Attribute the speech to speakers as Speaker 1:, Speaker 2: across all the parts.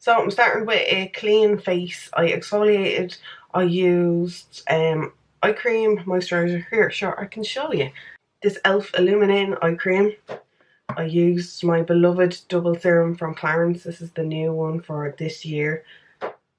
Speaker 1: So I'm starting with a clean face. I exfoliated. I used eye cream, moisturiser. Here, sure, I can show you. This e.l.f. Illuminating Eye Cream. I used my beloved double serum from Clarins. This is the new one for this year.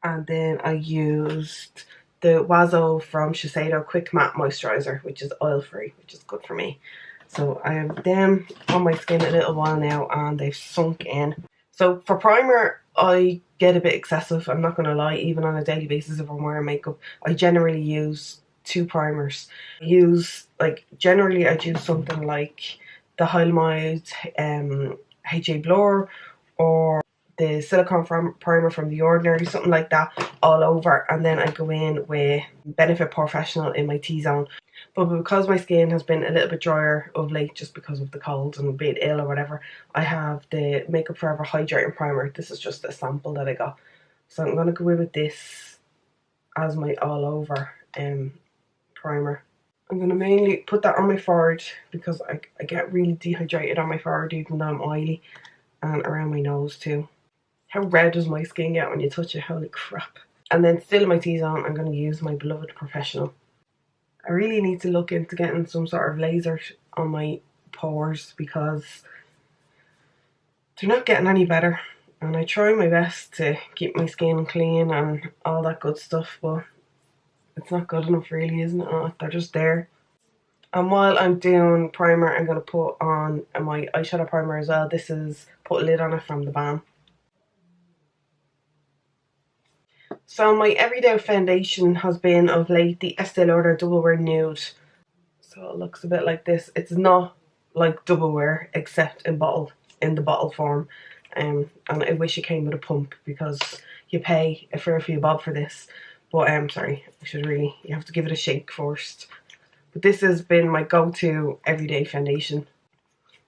Speaker 1: And then I used the Wazo from Shiseido Quick Matte Moisturiser, which is oil free, which is good for me. So I have them on my skin a little while now and they've sunk in. So for primer, I get a bit excessive, I'm not going to lie. Even on a daily basis if I'm wearing makeup, I generally use 2 primers. Generally I'd use something like the Hylamide HA Blur or the silicone primer from The Ordinary, something like that all over, and then I go in with Benefit Professional in my T-zone. But because my skin has been a little bit drier of late just because of the cold and being ill or whatever, I have the Makeup Forever Hydrating Primer. This is just a sample that I got. So I'm going to go in with this as my all over primer. I'm going to mainly put that on my forehead because I get really dehydrated on my forehead even though I'm oily, and around my nose too. How red does my skin get when you touch it? Holy crap. And then still in my T-zone, I'm going to use my beloved Professional. I really need to look into getting some sort of laser on my pores because they're not getting any better. And I try my best to keep my skin clean and all that good stuff, but it's not good enough really, isn't it? They're just there. And while I'm doing primer, I'm going to put on my eyeshadow primer as well. This is Put a Lid On It from the Balm. So my everyday foundation has been of late the Estee Lauder Double Wear Nude. So it looks a bit like this. It's not like Double Wear except in the bottle form. And I wish it came with a pump because you pay a fair few bob for this. But sorry, you have to give it a shake first. But this has been my go-to everyday foundation.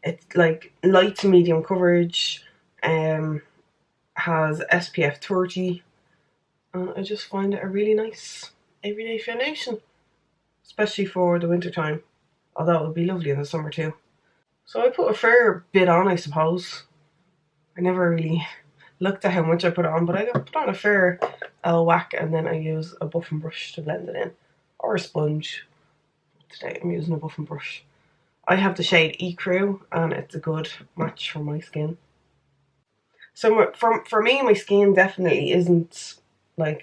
Speaker 1: It's like light to medium coverage, has SPF 30. I just find it a really nice everyday foundation, especially for the winter time, although it would be lovely in the summer too. So I put a fair bit on, I suppose. I never really looked at how much I put on, but I put on a fair whack, and then I use a buffing brush to blend it in, or a sponge. Today I'm using a buffing brush. I have the shade Ecru and it's a good match for my skin. So for me, my skin definitely isn't like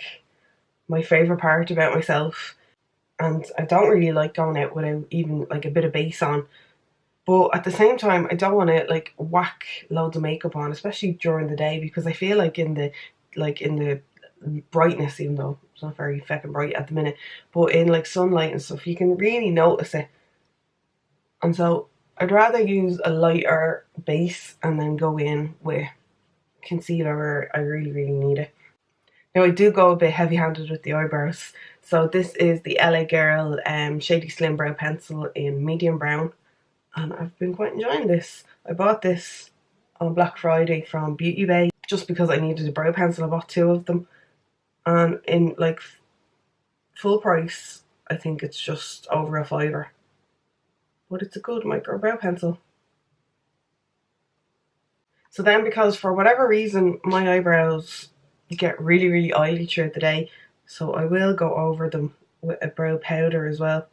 Speaker 1: my favourite part about myself, and I don't really like going out without even like a bit of base on. But at the same time, I don't want to like whack loads of makeup on, especially during the day, because I feel like in the brightness, even though it's not very feckin' bright at the minute, but in like sunlight and stuff, you can really notice it. And so I'd rather use a lighter base and then go in with concealer where I really, really need it. Now I do go a bit heavy-handed with the eyebrows. So this is the LA Girl Shady Slim Brow Pencil in medium brown. And I've been quite enjoying this. I bought this on Black Friday from Beauty Bay just because I needed a brow pencil. I bought 2 of them. And in like full price, I think it's just over a £5. But it's a good micro brow pencil. So then, because for whatever reason my eyebrows get really, really oily throughout the day, so I will go over them with a brow powder as well.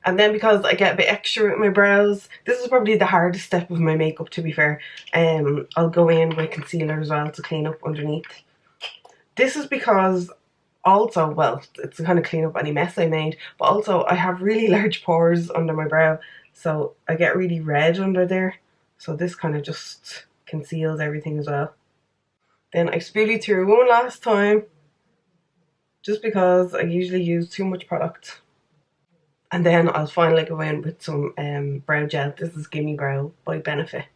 Speaker 1: And then because I get a bit extra with my brows, this is probably the hardest step of my makeup, to be fair. I'll go in with concealer as well to clean up underneath. This is because also, well, it's to kind of clean up any mess I made, but also I have really large pores under my brow, so I get really red under there. So this kind of just conceals everything as well. Then I spoolied through one last time, just because I usually use too much product. And then I'll finally go in with some brow gel. This is Gimme Brow by Benefit.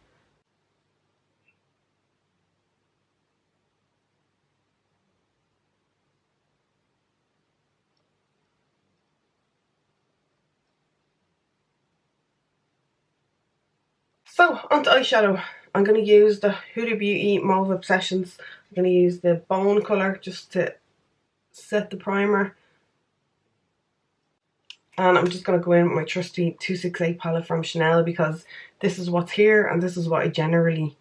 Speaker 1: So, onto eyeshadow. I'm going to use the Huda Beauty Mauve Obsessions. I'm going to use the bone colour just to set the primer. And I'm just going to go in with my trusty 268 palette from Chanel because this is what's here and this is what I generally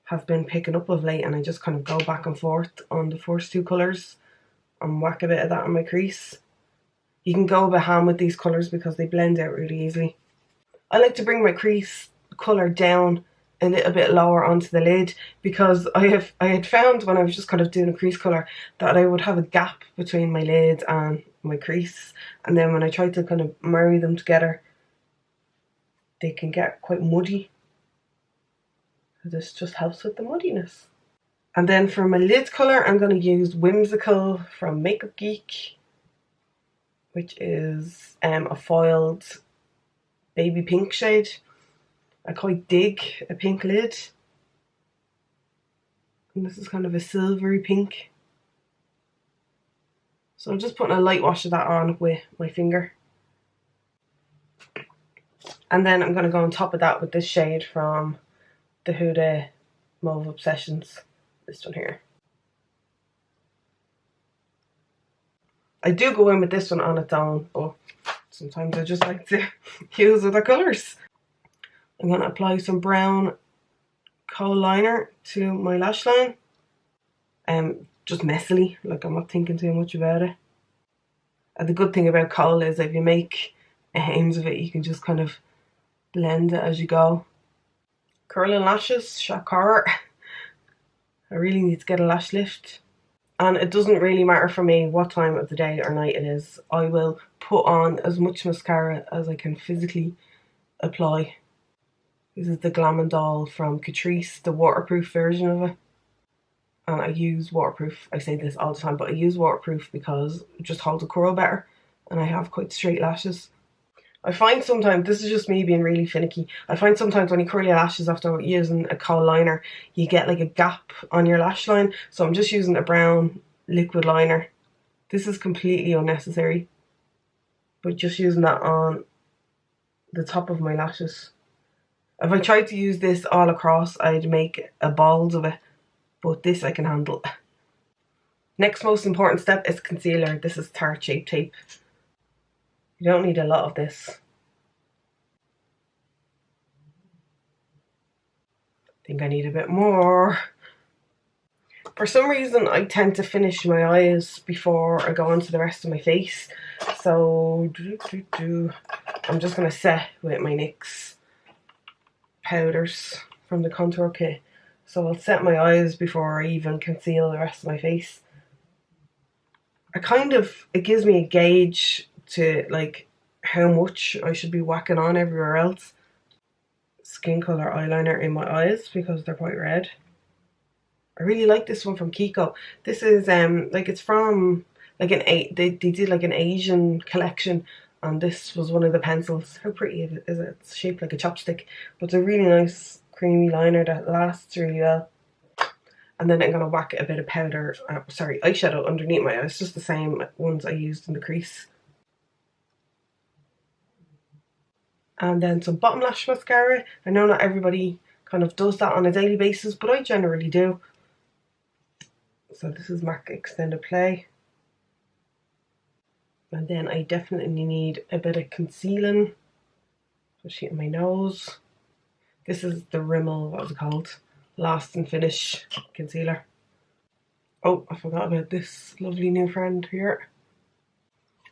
Speaker 1: have been picking up of late, and I just kind of go back and forth on the first two colours and whack a bit of that on my crease. You can go a bit ham with these colours because they blend out really easily. I like to bring my crease colour down a little bit lower onto the lid, because I had found when I was just kind of doing a crease colour that I would have a gap between my lid and my crease, and then when I tried to kind of marry them together, they can get quite muddy. This just helps with the muddiness. And then for my lid colour, I'm going to use Whimsical from Makeup Geek, which is a foiled baby pink shade. I quite dig a pink lid. And this is kind of a silvery pink. So I'm just putting a light wash of that on with my finger. And then I'm going to go on top of that with this shade from the Huda Mauve Obsessions. This one here. I do go in with this one on its own, but sometimes I just like to use other colours. I'm going to apply some brown kohl liner to my lash line. Just messily, like I'm not thinking too much about it. And the good thing about kohl is if you make a hames of it, you can just kind of blend it as you go. Curling lashes, shock horror. I really need to get a lash lift. And it doesn't really matter for me what time of the day or night it is. I will put on as much mascara as I can physically apply. This is the Glam & Doll from Catrice, the waterproof version of it. And I use waterproof, I say this all the time, but I use waterproof because it just holds a curl better. And I have quite straight lashes. I find sometimes, this is just me being really finicky, I find sometimes when you curl your lashes after using a kohl liner, you get like a gap on your lash line. So I'm just using a brown liquid liner. This is completely unnecessary, but just using that on the top of my lashes. If I tried to use this all across, I'd make a balls of it, but this I can handle. Next most important step is concealer. This is Tarte Shape Tape. You don't need a lot of this. I think I need a bit more. For some reason, I tend to finish my eyes before I go on to the rest of my face. So, I'm just going to set with my NYX powders from the contour kit. So I'll set my eyes before I even conceal the rest of my face. It gives me a gauge to like how much I should be whacking on everywhere else. Skin colour eyeliner in my eyes because they're quite red. I really like this one from Kiko. This is like it's from like they did like an Asian collection, and this was one of the pencils. How pretty is it? It's shaped like a chopstick, but it's a really nice creamy liner that lasts really well. And then I'm gonna whack a bit of eyeshadow underneath my eyes, just the same ones I used in the crease. And then some bottom lash mascara. I know not everybody kind of does that on a daily basis, but I generally do. So this is MAC Extended Play. And then I definitely need a bit of concealing, especially in my nose. This is the Rimmel, what was it called? Last and Finish concealer. Oh, I forgot about this lovely new friend here.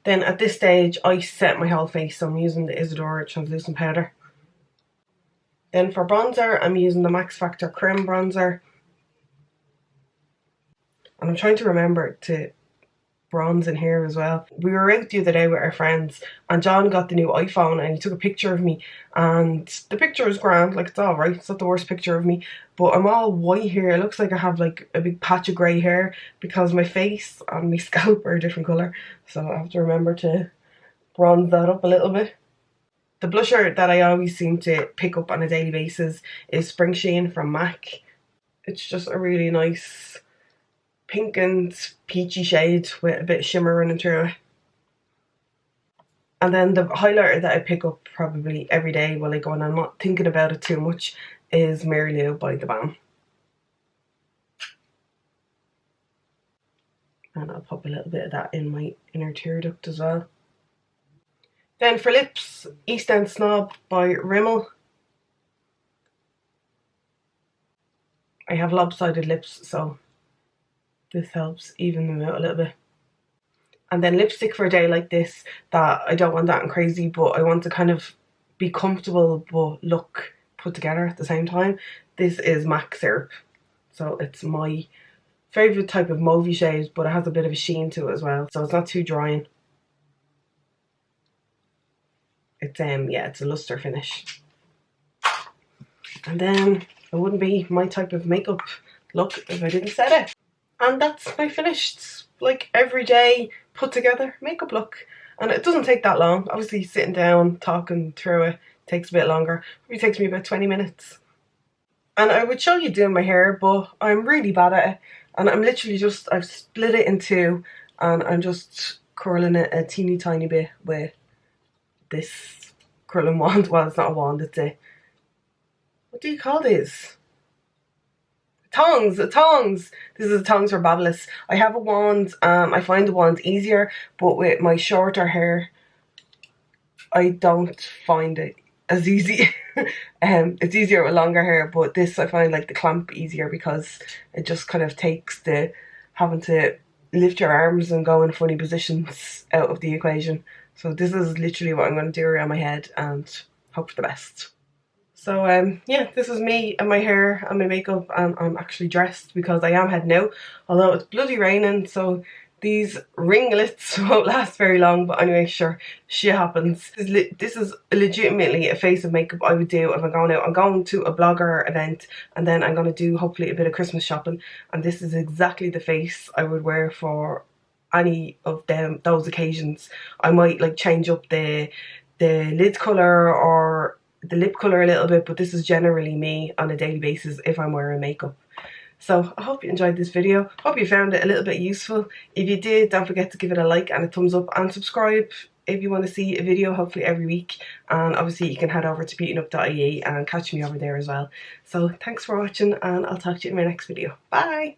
Speaker 1: Then at this stage, I set my whole face, so I'm using the Isadora translucent powder. Then for bronzer, I'm using the Max Factor Creme Bronzer. And I'm trying to remember to bronze in here as well. We were out the other day with our friends, and John got the new iPhone and he took a picture of me, and the picture is grand, like it's alright, it's not the worst picture of me, but I'm all white here. It looks like I have like a big patch of grey hair because my face and my scalp are a different colour, so I have to remember to bronze that up a little bit. The blusher that I always seem to pick up on a daily basis is Spring Sheen from MAC. It's just a really nice pink and peachy shade with a bit of shimmer running through it. And then the highlighter that I pick up probably every day while I go on, I'm not thinking about it too much, is Mary Lou by The Balm. And I'll pop a little bit of that in my inner tear duct as well. Then for lips, East End Snob by Rimmel. I have lopsided lips, so this helps even them out a little bit. And then lipstick for a day like this, that I don't want that and crazy, but I want to kind of be comfortable but look put together at the same time. This is MAC Syrup. So it's my favourite type of mauvey shade, but it has a bit of a sheen to it as well. So it's not too drying. It's yeah, it's a luster finish. And then it wouldn't be my type of makeup look if I didn't set it. And that's my finished, like, everyday put together makeup look. And it doesn't take that long. Obviously sitting down talking through it takes a bit longer. It takes me about 20 minutes. And I would show you doing my hair, but I'm really bad at it. And I'm literally just, I've split it in two and I'm just curling it a teeny tiny bit with this curling wand. Well, it's not a wand, it's a, what do you call this? Tongs, tongs. This is a tongs for Babyliss. I have a wand. I find the wand easier, but with my shorter hair, I don't find it as easy. It's easier with longer hair, but this I find like the clamp easier because it just kind of takes the having to lift your arms and go in funny positions out of the equation. So this is literally what I'm going to do around my head and hope for the best. So yeah, this is me and my hair and my makeup, and I'm actually dressed because I am heading out, although it's bloody raining, so these ringlets won't last very long. But anyway, sure, shit happens. This is legitimately a face of makeup I would do if I'm going out. I'm going to a blogger event and then I'm going to do hopefully a bit of Christmas shopping, and this is exactly the face I would wear for any of those occasions. I might like change up the lid colour or the lip colour a little bit, but this is generally me on a daily basis if I'm wearing makeup. So I hope you enjoyed this video. Hope you found it a little bit useful. If you did, don't forget to give it a like and a thumbs up, and subscribe if you want to see a video hopefully every week. And obviously you can head over to beautynook.ie and catch me over there as well. So thanks for watching, and I'll talk to you in my next video. Bye!